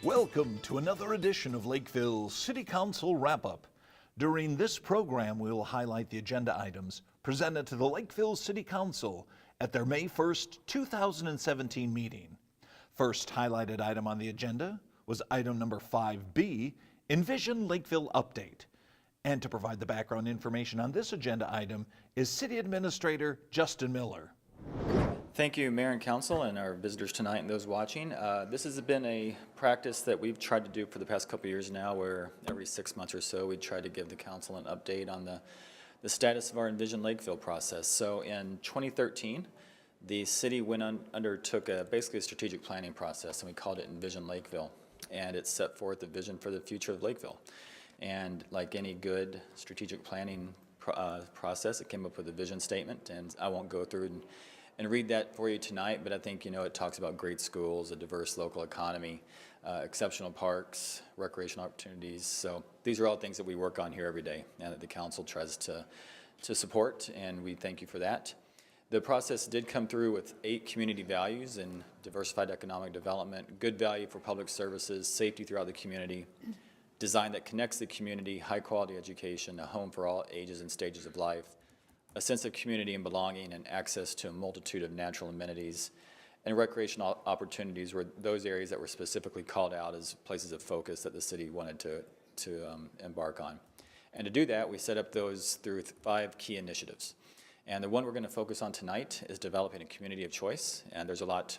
Welcome to another edition of Lakeville City Council Wrap-Up. During this program, we will highlight the agenda items presented to the Lakeville City Council at their May 1st, 2017 meeting. First highlighted item on the agenda was item number 5B, Envision Lakeville Update. And to provide the background information on this agenda item is City Administrator Justin Miller. Thank you, Mayor and Council, and our visitors tonight and those watching. This has been a practice that we've tried to do for the past couple of years now, where every 6 months or so we try to give the Council an update on the status of our Envision Lakeville process. So in 2013, the city undertook basically a strategic planning process, and we called it Envision Lakeville, and it set forth a vision for the future of Lakeville. And like any good strategic planning process, it came up with a vision statement, and I won't go through and read that for you tonight, but I think it talks about great schools, a diverse local economy, exceptional parks, recreational opportunities. So these are all things that we work on here every day and that the council tries to support, and we thank you for that. The process did come through with 8 community values and diversified economic development, good value for public services, safety throughout the community, design that connects the community, high quality education, a home for all ages and stages of life, a sense of community and belonging, and access to a multitude of natural amenities, and recreational opportunities were those areas that were specifically called out as places of focus that the city wanted to embark on. And to do that, we set up those through 5 key initiatives. And the one we're going to focus on tonight is developing a community of choice, and there's a lot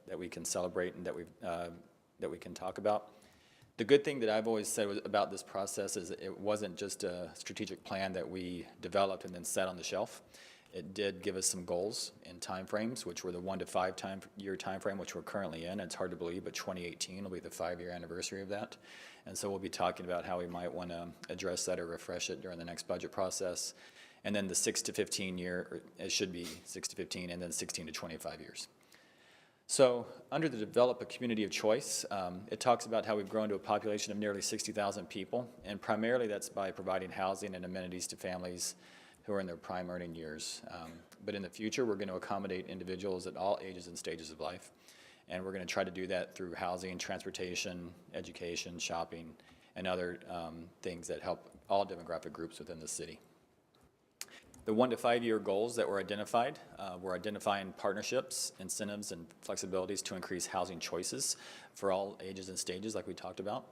that we can celebrate and that we can talk about. The good thing that I've always said about this process is it wasn't just a strategic plan that we developed and then set on the shelf. It did give us some goals and timeframes, which were the 1 to 5 year timeframe, which we're currently in. It's hard to believe, but 2018 will be the 5-year anniversary of that. And so we'll be talking about how we might want to address that or refresh it during the next budget process. And then the 6 to 15 year, or it should be 6 to 15, and then 16 to 25 years. So under the Develop a Community of Choice, it talks about how we've grown to a population of nearly 60,000 people, and primarily that's by providing housing and amenities to families who are in their prime earning years. But in the future, we're going to accommodate individuals at all ages and stages of life, and we're going to try to do that through housing, transportation, education, shopping, and other things that help all demographic groups within the city. The 1 to 5 year goals that were identified, we're identifying partnerships, incentives, and flexibilities to increase housing choices for all ages and stages like we talked about,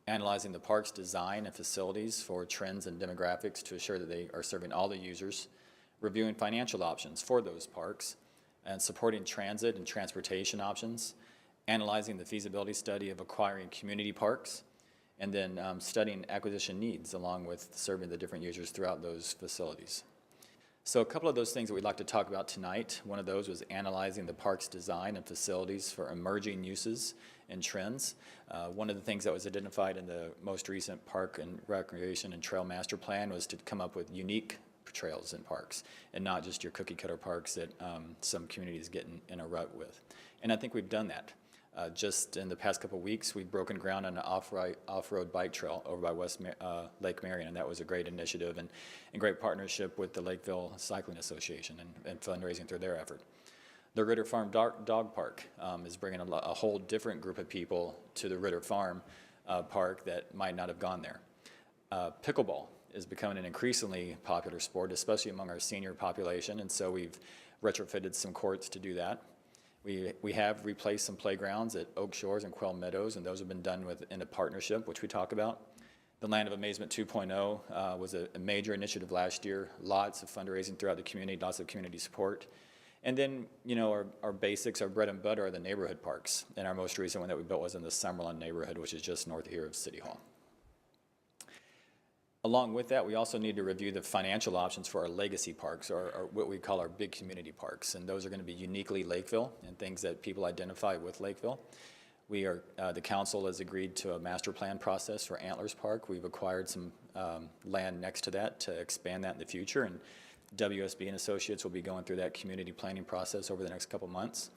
analyzing the park's design and facilities for trends and demographics to assure that they are serving all the users, reviewing financial options for those parks, and supporting transit and transportation options, analyzing the feasibility study of acquiring community parks, and then studying acquisition needs along with serving the different users throughout those facilities. So a couple of those things that we'd like to talk about tonight, one of those was analyzing the park's design and facilities for emerging uses and trends. One of the things that was identified in the most recent Park and Recreation and Trail Master Plan was to come up with unique trails in parks and not just your cookie cutter parks that some communities get in a rut with. And I think we've done that. Just in the past couple of weeks, we've broken ground on an off-road bike trail over by Lake Marion, and that was a great initiative and great partnership with the Lakeville Cycling Association and fundraising through their effort. The Ritter Farm Dog Park is bringing a whole different group of people to the Ritter Farm Park that might not have gone there. Pickleball is becoming an increasingly popular sport, especially among our senior population, and so we've retrofitted some courts to do that. We have replaced some playgrounds at Oak Shores and Quail Meadows, and those have been done in a partnership, which we talk about. The Land of Amazement 2.0 was a major initiative last year. Lots of fundraising throughout the community, lots of community support. And then, our basics, our bread and butter are the neighborhood parks. And our most recent one that we built was in the Summerlin neighborhood, which is just north here of City Hall. Along with that, we also need to review the financial options for our legacy parks, or what we call our big community parks. And those are going to be uniquely Lakeville and things that people identify with Lakeville. The council has agreed to a master plan process for Antlers Park. We've acquired some land next to that to expand that in the future. And WSB and Associates will be going through that community planning process over the next couple months.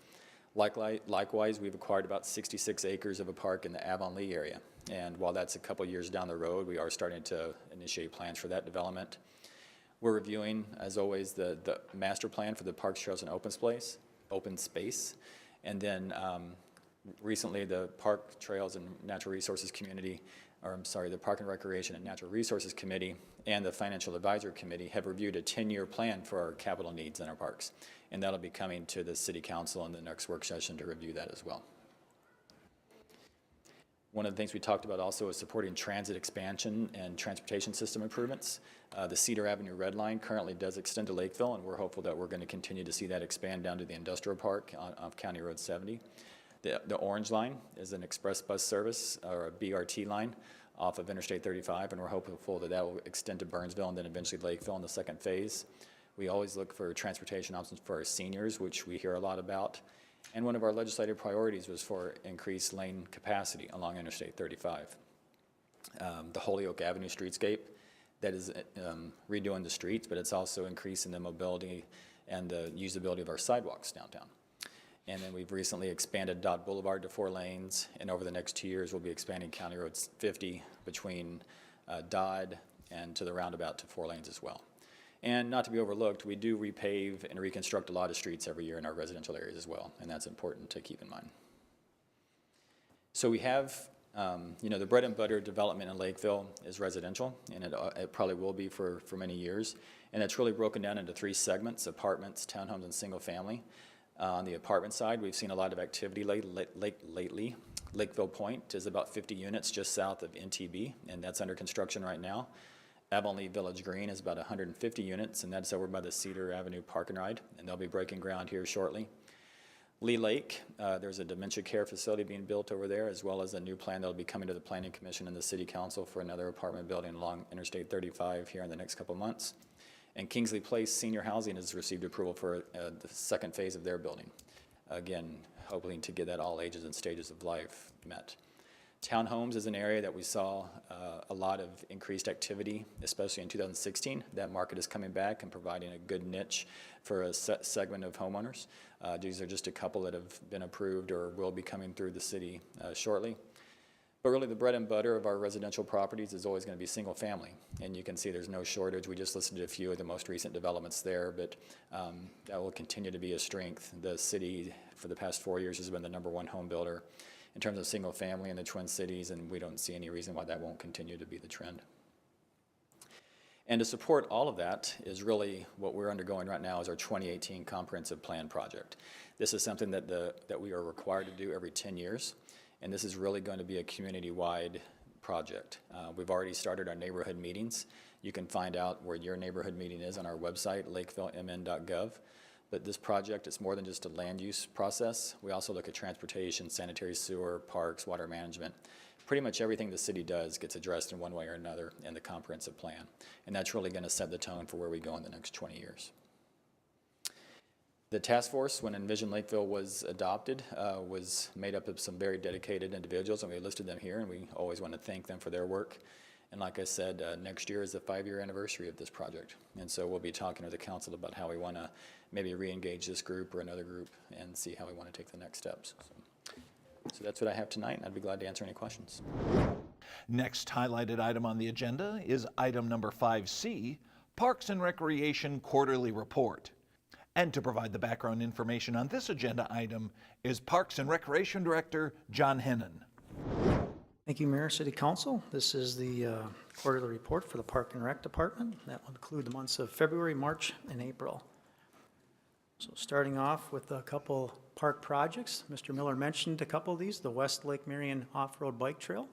Likewise, we've acquired about 66 acres of a park in the Avonlea area. And while that's a couple years down the road, we are starting to initiate plans for that development. We're reviewing, as always, the master plan for the parks, trails, and open space. And then Recently, the Park Trails and Natural Resources Community, the Park and Recreation and Natural Resources Committee and the Financial Advisory Committee have reviewed a 10-year plan for our capital needs in our parks. And that'll be coming to the City Council in the next work session to review that as well. One of the things we talked about also is supporting transit expansion and transportation system improvements. The Cedar Avenue Red Line currently does extend to Lakeville, and we're hopeful that we're going to continue to see that expand down to the industrial park off County Road 70. The Orange Line is an express bus service, or a BRT line, off of Interstate 35, and we're hopeful that that will extend to Burnsville and then eventually Lakeville in the second phase. We always look for transportation options for our seniors, which we hear a lot about. And one of our legislative priorities was for increased lane capacity along Interstate 35. The Holyoke Avenue streetscape, that is redoing the streets, but it's also increasing the mobility and the usability of our sidewalks downtown. And then we've recently expanded Dot Boulevard to 4 lanes, and over the next 2 years, we'll be expanding County Road 50 between Dodd and to the roundabout to 4 lanes as well. And not to be overlooked, we do repave and reconstruct a lot of streets every year in our residential areas as well, and that's important to keep in mind. So we have, the bread and butter development in Lakeville is residential, and it probably will be for many years. And it's really broken down into 3 segments: apartments, townhomes, and single family. On the apartment side, we've seen a lot of activity lately. Lakeville Point is about 50 units just south of NTB, and that's under construction right now. Avonlea Village Green is about 150 units, and that's over by the Cedar Avenue Park and Ride, and they'll be breaking ground here shortly. Lee Lake, there's a dementia care facility being built over there, as well as a new plan that will be coming to the Planning Commission and the City Council for another apartment building along Interstate 35 here in the next couple months. And Kingsley Place Senior Housing has received approval for the second phase of their building. Again, hoping to get that all ages and stages of life met. Townhomes is an area that we saw a lot of increased activity, especially in 2016. That market is coming back and providing a good niche for a segment of homeowners. These are just a couple that have been approved or will be coming through the city shortly. But really the bread and butter of our residential properties is always going to be single family. And you can see there's no shortage. We just listed a few of the most recent developments there, but that will continue to be a strength. The city for the past 4 years has been the #1 home builder in terms of single family in the Twin Cities, and we don't see any reason why that won't continue to be the trend. And to support all of that is really what we're undergoing right now is our 2018 Comprehensive Plan Project. This is something that we are required to do every 10 years. And this is really going to be a community-wide project. We've already started our neighborhood meetings. You can find out where your neighborhood meeting is on our website, lakevillemn.gov. But this project is more than just a land use process. We also look at transportation, sanitary sewer, parks, water management. Pretty much everything the city does gets addressed in one way or another in the comprehensive plan. And that's really going to set the tone for where we go in the next 20 years. The task force, when Envision Lakeville was adopted, was made up of some very dedicated individuals, and we listed them here, and we always want to thank them for their work. And like I said, next year is the 5-year anniversary of this project. And so we'll be talking to the council about how we want to maybe re-engage this group or another group and see how we want to take the next steps. So that's what I have tonight, and I'd be glad to answer any questions. Next highlighted item on the agenda is item number 5C, Parks and Recreation Quarterly Report. And to provide the background information on this agenda item is Parks and Recreation Director John Hennon. Thank you, Mayor, City Council. This is the quarterly report for the Park and Rec Department. That will include the months of February, March, and April. So starting off with a couple park projects. Mr. Miller mentioned a couple of these, the West Lake Marion Off-Road Bike Trail.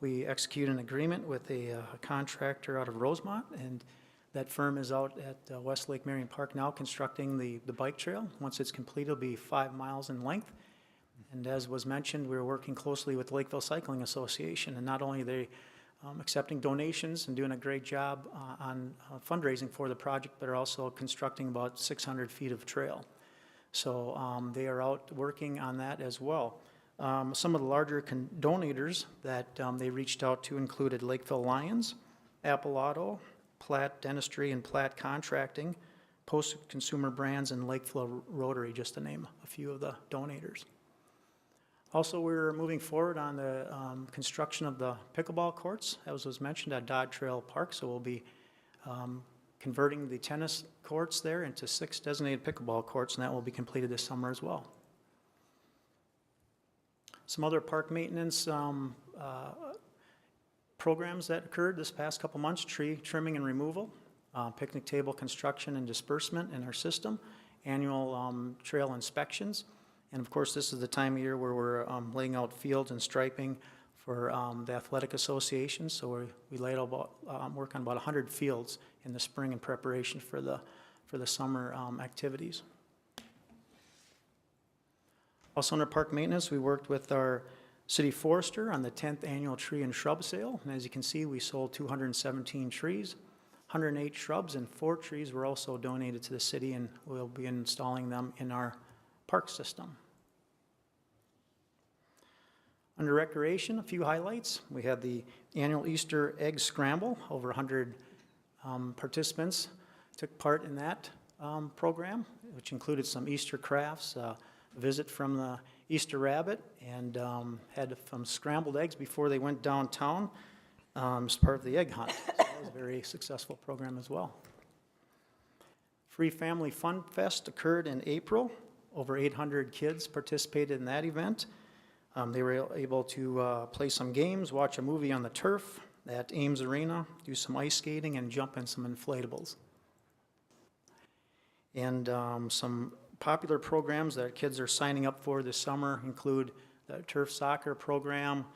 We executed an agreement with a contractor out of Rosemont, and that firm is out at West Lake Marion Park now constructing the bike trail. Once it's complete, it'll be 5 miles in length. And as was mentioned, we're working closely with Lakeville Cycling Association, and not only are they accepting donations and doing a great job on fundraising for the project, but are also constructing about 600 feet of trail. So they are out working on that as well. Some of the larger donators that they reached out to included Lakeville Lions, Apple Auto, Platt Dentistry and Platt Contracting, Post Consumer Brands, and Lakeville Rotary, just to name a few of the donators. Also, we're moving forward on the construction of the pickleball courts, as was mentioned at Dodd Trail Park. So we'll be converting the tennis courts there into 6 designated pickleball courts, and that will be completed this summer as well. Some other park maintenance programs that occurred this past couple months: tree trimming and removal, picnic table construction and disbursement in our system, annual trail inspections, and of course this is the time of year where we're laying out fields and striping for the athletic association. So we laid out work on about 100 fields in the spring in preparation for the summer activities. Also under park maintenance, we worked with our city forester on the 10th annual tree and shrub sale. And as you can see, we sold 217 trees, 108 shrubs, and 4 trees were also donated to the city, and we'll be installing them in our park system. Under recreation, a few highlights. We had the annual Easter egg scramble. Over 100 participants took part in that program, which included some Easter crafts, a visit from the Easter rabbit, and had some scrambled eggs before they went downtown as part of the egg hunt. So that was a very successful program as well. Free Family Fun Fest occurred in April. Over 800 kids participated in that event. They were able to play some games, watch a movie on the turf at Ames Arena, do some ice skating, and jump in some inflatables. And some popular programs that kids are signing up for this summer include the turf soccer program,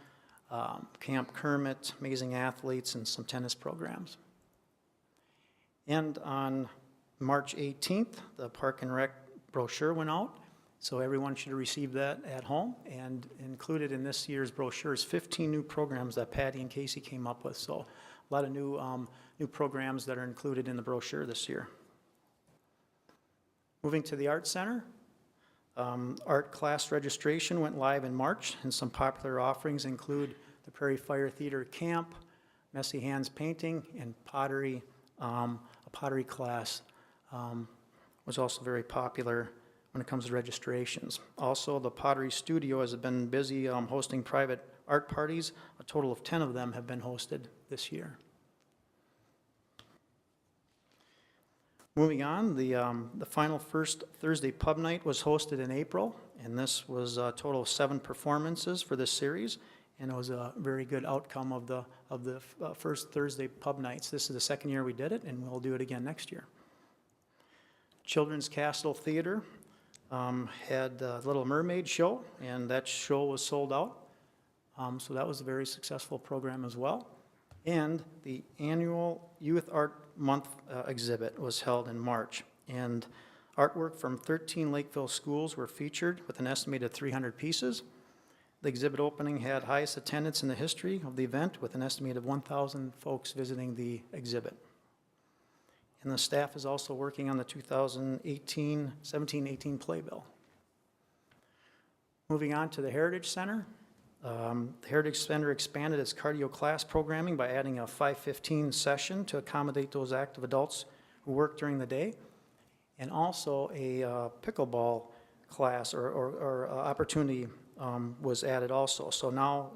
Camp Kermit, Amazing Athletes, and some tennis programs. And on March 18th, the Park and Rec brochure went out, so everyone should have received that at home. And included in this year's brochure is 15 new programs that Patty and Casey came up with, so a lot of new programs that are included in the brochure this year. Moving to the Art Center, art class registration went live in March, and some popular offerings include the Prairie Fire Theater Camp, Messy Hands Painting, and pottery. A pottery class was also very popular when it comes to registrations. Also, the Pottery Studio has been busy hosting private art parties. A total of 10 of them have been hosted this year. Moving on, the final First Thursday Pub Night was hosted in April, and this was a total of 7 performances for this series, and it was a very good outcome of the First Thursday Pub Nights. This is the second year we did it, and we'll do it again next year. Children's Castle Theater had the Little Mermaid show, and that show was sold out, so that was a very successful program as well. And the annual Youth Art Month exhibit was held in March, and artwork from 13 Lakeville schools were featured with an estimated 300 pieces. The exhibit opening had highest attendance in the history of the event, with an estimated 1,000 folks visiting the exhibit. And the staff is also working on the 2017-18 playbill. Moving on to the Heritage Center. The Heritage Center expanded its cardio class programming by adding a 5:15 session to accommodate those active adults who work during the day, and also a pickleball class or opportunity was added also. So now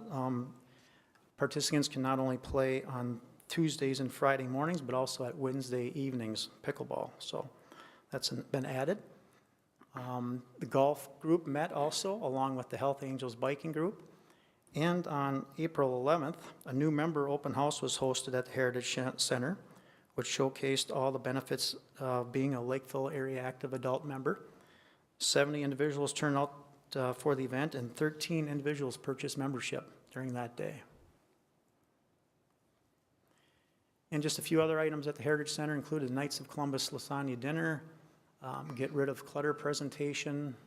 participants can not only play on Tuesdays and Friday mornings, but also at Wednesday evenings pickleball. So that's been added. The golf group met also, along with the Health Angels biking group. And on April 11th, a new member open house was hosted at the Heritage Center, which showcased all the benefits of being a Lakeville area active adult member. 70 individuals turned out for the event, and 13 individuals purchased membership during that day. And just a few other items at the Heritage Center included Knights of Columbus lasagna dinner, get rid of clutter presentation,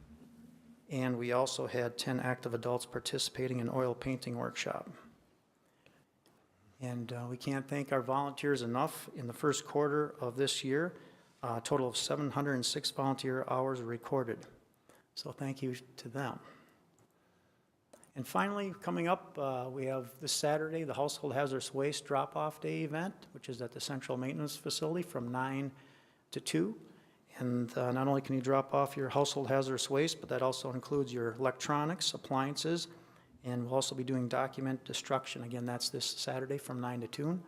and we also had 10 active adults participating in oil painting workshop. And we can't thank our volunteers enough. In the first quarter of this year, a total of 706 volunteer hours were recorded. So thank you to them. And finally, coming up, we have this Saturday, the Household Hazardous Waste Drop-Off Day event, which is at the Central Maintenance Facility from 9 to 2. And not only can you drop off your household hazardous waste, but that also includes your electronics, appliances, and we'll also be doing document destruction. Again, that's this Saturday from 9 to 2.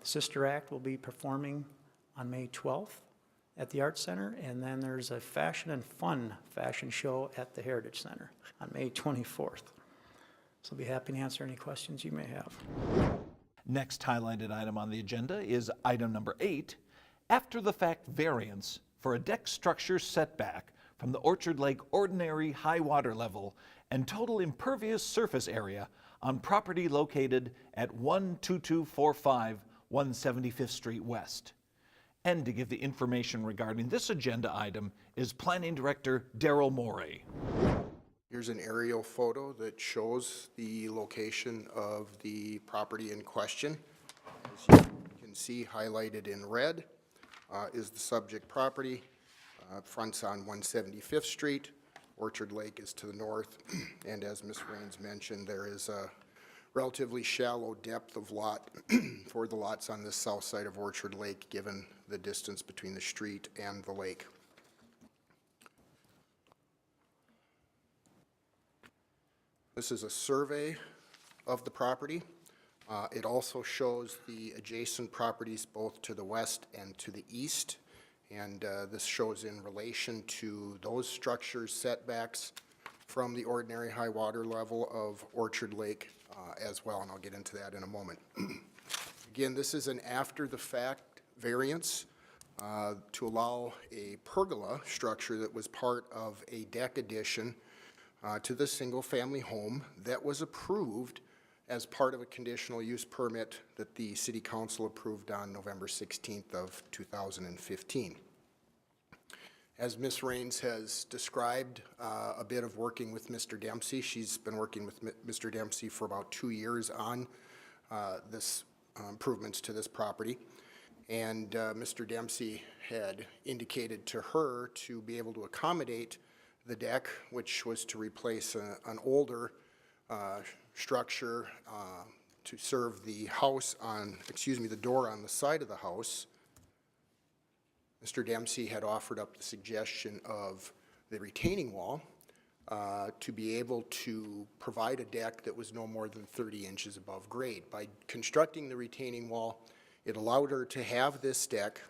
Sister Act will be performing on May 12th. at the Arts Center, and then there's a fashion and fun fashion show at the Heritage Center on May 24th. So I'll be happy to answer any questions you may have. Next highlighted item on the agenda is item number 8, after the fact variance for a deck structure setback from the Orchard Lake ordinary high water level and total impervious surface area on property located at 12245 175th Street West. And to give the information regarding this agenda item is Planning Director Darrell Morey. Here's an aerial photo that shows the location of the property in question. As you can see, highlighted in red is the subject property. Fronts on 175th Street. Orchard Lake is to the north, and as Ms. Raines mentioned, there is a relatively shallow depth of lot for the lots on the south side of Orchard Lake, given the distance between the street and the lake. This is a survey of the property. It also shows the adjacent properties both to the west and to the east. And this shows in relation to those structures setbacks from the ordinary high water level of Orchard Lake as well, and I'll get into that in a moment. Again, this is an after-the-fact variance to allow a pergola structure that was part of a deck addition to the single-family home that was approved as part of a conditional use permit that the City Council approved on November 16th of 2015. As Ms. Raines has described a bit of working with Mr. Dempsey, she's been working with Mr. Dempsey for about 2 years on this improvements to this property. And Mr. Dempsey had indicated to her to be able to accommodate the deck, which was to replace an older structure to serve the house on, the door on the side of the house. Mr. Dempsey had offered up the suggestion of the retaining wall to be able to provide a deck that was no more than 30 inches above grade. By constructing the retaining wall, it allowed her to have this deck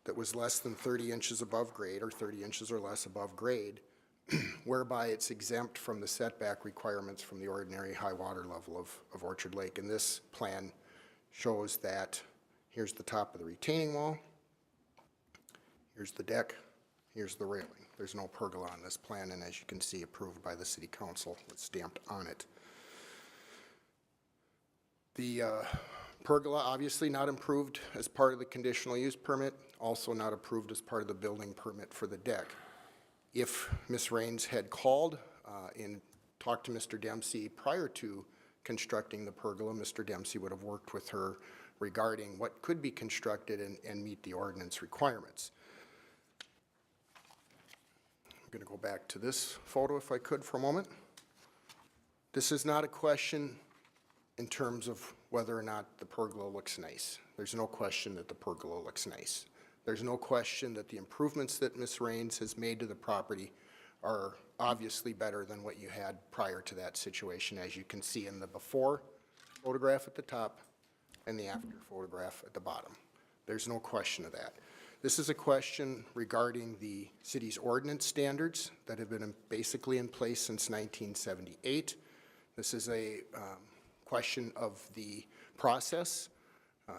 that was less than 30 inches above grade, or 30 inches or less above grade, whereby it's exempt from the setback requirements from the ordinary high water level of Orchard Lake. And this plan shows that here's the top of the retaining wall, here's the deck, here's the railing. There's no pergola on this plan, and as you can see, approved by the City Council, it's stamped on it. The pergola, obviously not approved as part of the conditional use permit, also not approved as part of the building permit for the deck. If Ms. Raines had called and talked to Mr. Dempsey prior to constructing the pergola, Mr. Dempsey would have worked with her regarding what could be constructed and meet the ordinance requirements. I'm going to go back to this photo if I could for a moment. This is not a question in terms of whether or not the pergola looks nice. There's no question that the pergola looks nice. There's no question that the improvements that Ms. Raines has made to the property are obviously better than what you had prior to that situation, as you can see in the before photograph at the top and the after photograph at the bottom. There's no question of that. This is a question regarding the city's ordinance standards that have been basically in place since 1978. This is a question of the process,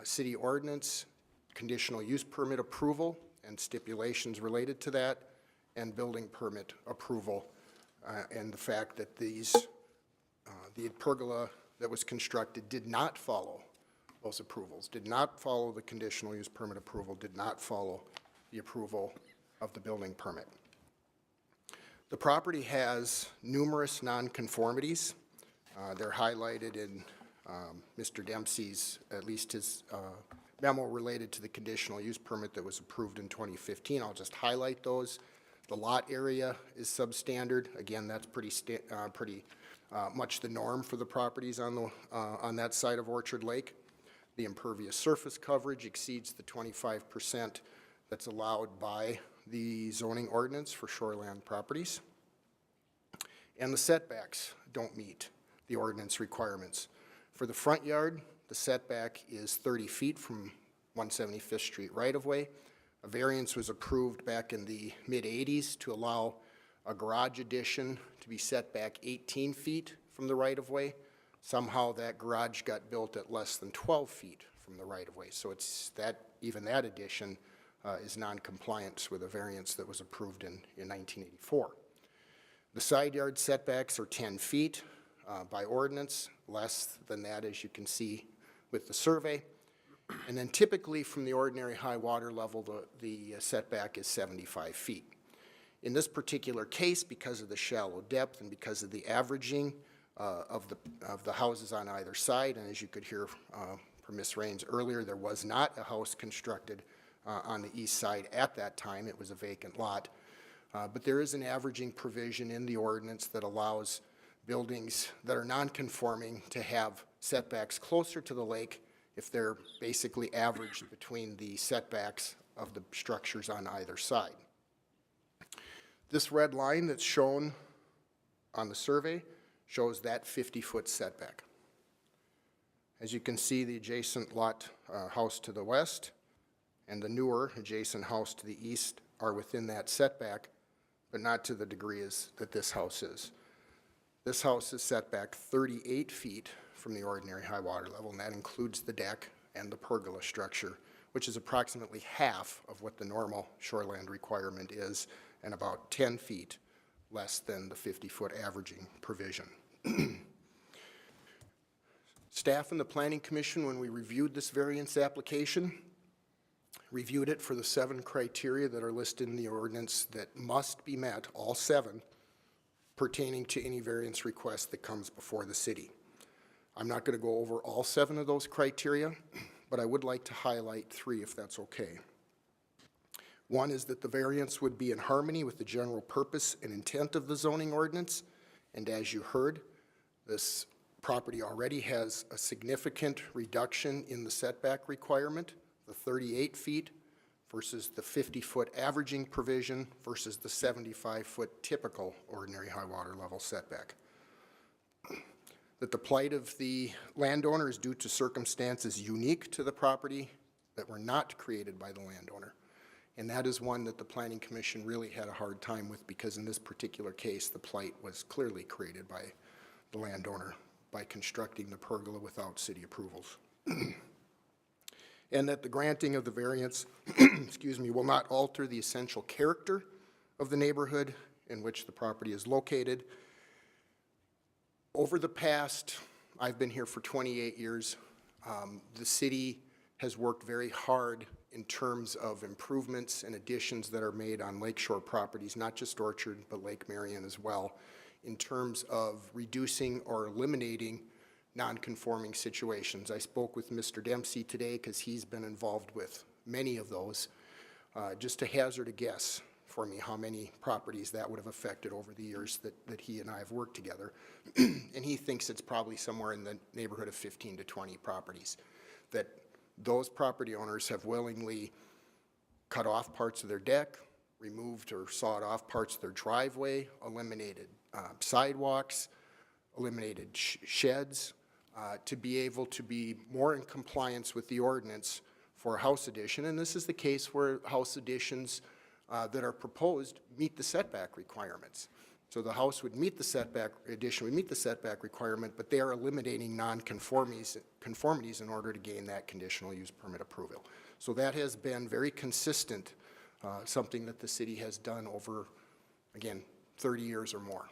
city ordinance, conditional use permit approval and stipulations related to that, and building permit approval, and the fact that the pergola that was constructed did not follow those approvals, did not follow the conditional use permit approval, did not follow the approval of the building permit. The property has numerous nonconformities. They're highlighted in Mr. Dempsey's, at least his memo related to the conditional use permit that was approved in 2015. I'll just highlight those. The lot area is substandard. Again, that's pretty much the norm for the properties on that side of Orchard Lake. The impervious surface coverage exceeds the 25% that's allowed by the zoning ordinance for shoreland properties. And the setbacks don't meet the ordinance requirements. For the front yard, the setback is 30 feet from 175th Street right-of-way. A variance was approved back in the mid-'80s to allow a garage addition to be set back 18 feet from the right-of-way. Somehow that garage got built at less than 12 feet from the right-of-way. So it's that, even that addition is non-compliant with a variance that was approved in 1984. The side yard setbacks are 10 feet by ordinance, less than that, as you can see with the survey. And then typically from the ordinary high water level, the setback is 75 feet. In this particular case, because of the shallow depth and because of the averaging of the houses on either side, and as you could hear from Ms. Raines earlier, there was not a house constructed on the east side at that time. It was a vacant lot. But there is an averaging provision in the ordinance that allows buildings that are non-conforming to have setbacks closer to the lake if they're basically averaged between the setbacks of the structures on either side. This red line that's shown on the survey shows that 50-foot setback. As you can see, the adjacent lot house to the west and the newer adjacent house to the east are within that setback, but not to the degree that this house is. This house is set back 38 feet from the ordinary high water level, and that includes the deck and the pergola structure, which is approximately half of what the normal shoreland requirement is, and about 10 feet less than the 50-foot averaging provision. Staff and the Planning Commission, when we reviewed this variance application, reviewed it for the 7 criteria that are listed in the ordinance that must be met, all 7, pertaining to any variance request that comes before the city. I'm not going to go over all 7 of those criteria, but I would like to highlight 3 if that's okay. One is that the variance would be in harmony with the general purpose and intent of the zoning ordinance, and as you heard, this property already has a significant reduction in the setback requirement, the 38 feet versus the 50-foot averaging provision versus the 75-foot typical ordinary high water level setback. That the plight of the landowner is due to circumstances unique to the property that were not created by the landowner. And that is one that the Planning Commission really had a hard time with, because in this particular case, the plight was clearly created by the landowner by constructing the pergola without city approvals. And that the granting of the variance excuse me, will not alter the essential character of the neighborhood in which the property is located. Over the past, I've been here for 28 years, the city has worked very hard in terms of improvements and additions that are made on lakeshore properties, not just Orchard, but Lake Marion as well, in terms of reducing or eliminating non-conforming situations. I spoke with Mr. Dempsey today because he's been involved with many of those. Just to hazard a guess for me how many properties that would have affected over the years that he and I have worked together. And he thinks it's probably somewhere in the neighborhood of 15 to 20 properties that those property owners have willingly cut off parts of their deck, removed or sawed off parts of their driveway, eliminated sidewalks, eliminated sheds, to be able to be more in compliance with the ordinance for a house addition. And this is the case where house additions that are proposed meet the setback requirements. So the house would meet the setback, addition would meet the setback requirement, but they are eliminating non-conformities in order to gain that conditional use permit approval. So that has been very consistent, something that the city has done over, again, 30 years or more.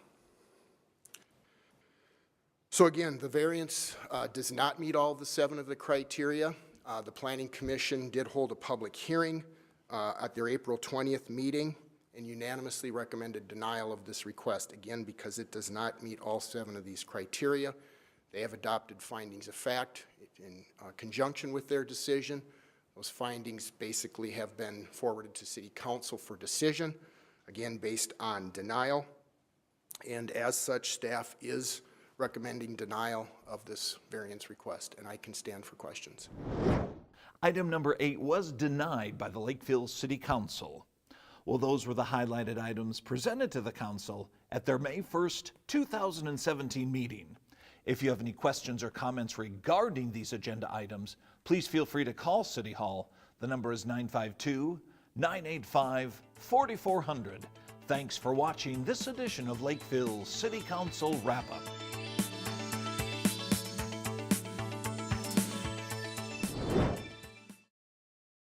So again, the variance does not meet all of the 7 of the criteria. The Planning Commission did hold a public hearing at their April 20th meeting and unanimously recommended denial of this request, again, because it does not meet all 7 of these criteria. They have adopted findings of fact in conjunction with their decision. Those findings basically have been forwarded to City Council for decision, again, based on denial. And as such, staff is recommending denial of this variance request, and I can stand for questions. Item number 8 was denied by the Lakeville City Council. Well, those were the highlighted items presented to the council at their May 1st, 2017 meeting. If you have any questions or comments regarding these agenda items, please feel free to call City Hall. The number is 985-4400. Thanks for watching this edition of Lakeville City Council Wrap-Up.